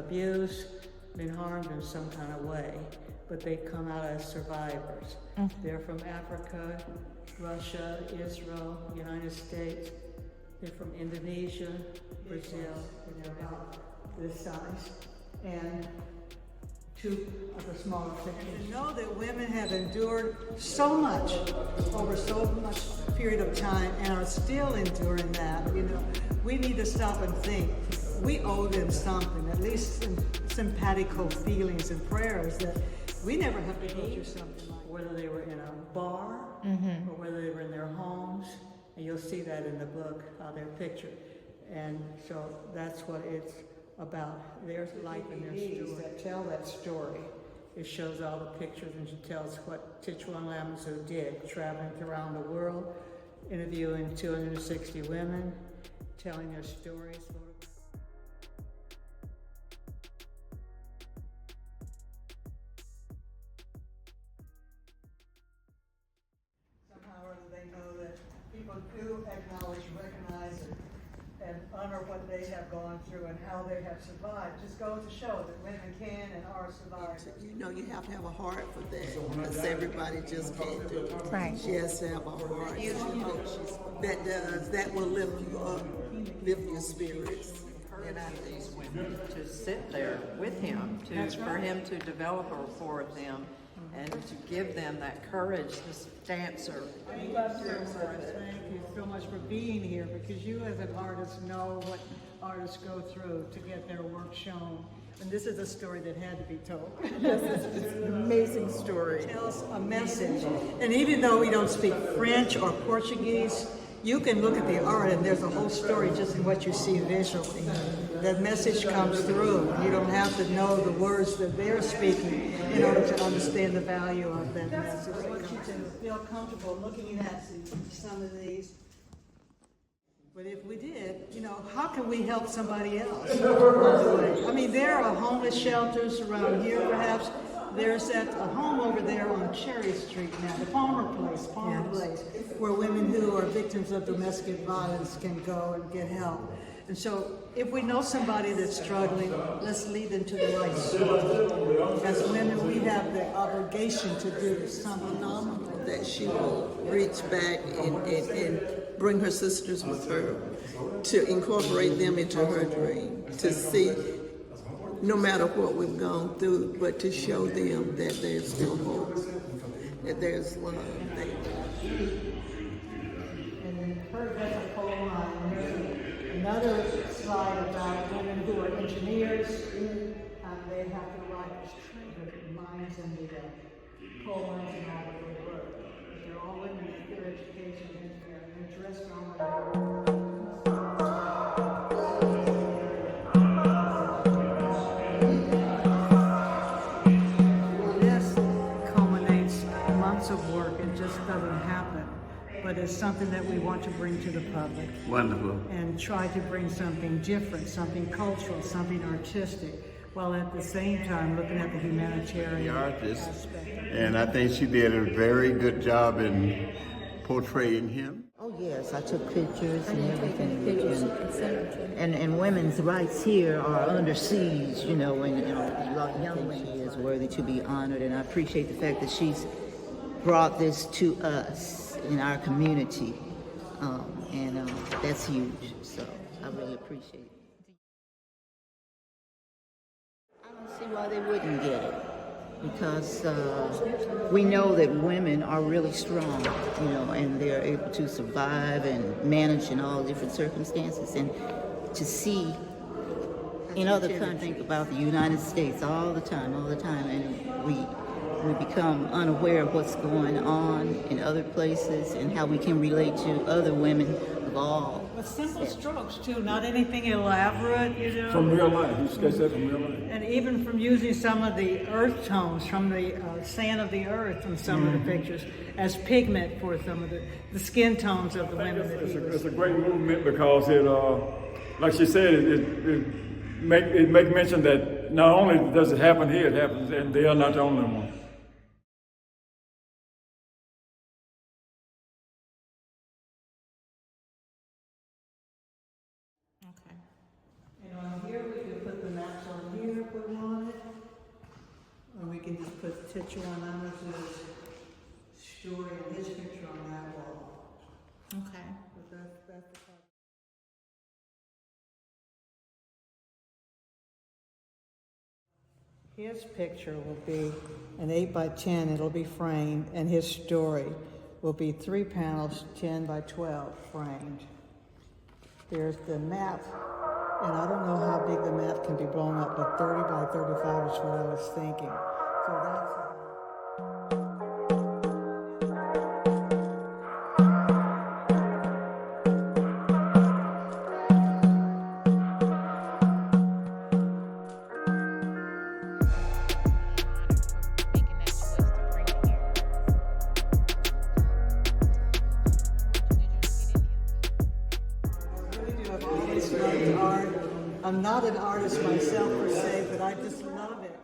abused, been harmed in some kind of way, but they come out as survivors. They're from Africa, Russia, Israel, United States. They're from Indonesia, Brazil, and they're about this size. And two of the smaller pictures. To know that women have endured so much over so much period of time and are still enduring that, you know, we need to stop and think. We owe them something, at least some simpatico feelings and prayers that we never have to go through something like whether they were in a bar or whether they were in their homes. And you'll see that in the book, how they're pictured. And so that's what it's about, their life and their story. That tell that story. It shows all the pictures and she tells what Tichuan Lamazou did, traveling around the world, interviewing 260 women, telling their stories. Somehow or other they know that people do acknowledge, recognize it, and honor what they have gone through and how they have survived. Just goes to show that women can and are survivors. You know, you have to have a heart for that, because everybody just can't do it. Right. She has to have a heart that will lift you up, lift your spirits. And I think these women to sit there with him, for him to develop a rapport with them, and to give them that courage, this dancer. Thank you so much for being here, because you as an artist know what artists go through to get their work shown. And this is a story that had to be told. It's an amazing story. It tells a message. And even though we don't speak French or Portuguese, you can look at the art and there's a whole story just in what you see visually. That message comes through. You don't have to know the words that they're speaking in order to understand the value of that message. I want you to feel comfortable looking at some of these. But if we did, you know, how can we help somebody else? I mean, there are homeless shelters around here, perhaps. There's a home over there on Cherry Street now, the Palmer Place, where women who are victims of domestic violence can go and get help. And so if we know somebody that's struggling, let's lead them to the right source. As women, we have the obligation to do something that she will reach back and bring her sisters with her, to incorporate them into her dream, to see no matter what we've gone through, but to show them that there's still hope, that there's love. And in her vessel coal mine, there's another slide about women who are engineers. They have to ride the mines and the coal mines and all that they work. They're all women in their education and they're dressed on of work. It just doesn't happen, but it's something that we want to bring to the public. Wonderful. And try to bring something different, something cultural, something artistic, while at the same time looking at the humanitarian aspect. And I think she did a very good job in portraying him. Oh yes, I took pictures and everything. And women's rights here are under siege, you know, and young women, she is worthy to be honored, and I appreciate the fact that she's brought this to us in our community, and that's huge, so I really appreciate it. I don't see why they wouldn't get it, because we know that women are really strong, you know, and they're able to survive and manage in all different circumstances, and to see in other countries, think about the United States all the time, and we become unaware of what's going on in other places and how we can relate to other women of all. With simple strokes too, not anything elaborate, you know. From real life, you sketched that from real life. And even from using some of the earth tones from the sand of the earth in some of the pictures as pigment for some of the skin tones of the women. It's a great movement because it, like she said, it make mention that not only does it happen here, it happens, and they are not the only ones. And on here we can put the maps on here if we wanted. Or we can just put Tituan Anderson's story and his picture on that wall. Okay. But that's the part. His picture will be an 8 by 10, it'll be framed, and his story will be 3 panels, 10 by 12 framed. There's the map, and I don't know how big the map can be blown up, but 30 by 35 is what I was thinking. So that's Making that choice to bring it here. Did you look at any of I really do. I've always loved art. I'm not an artist myself per se, but I just love it.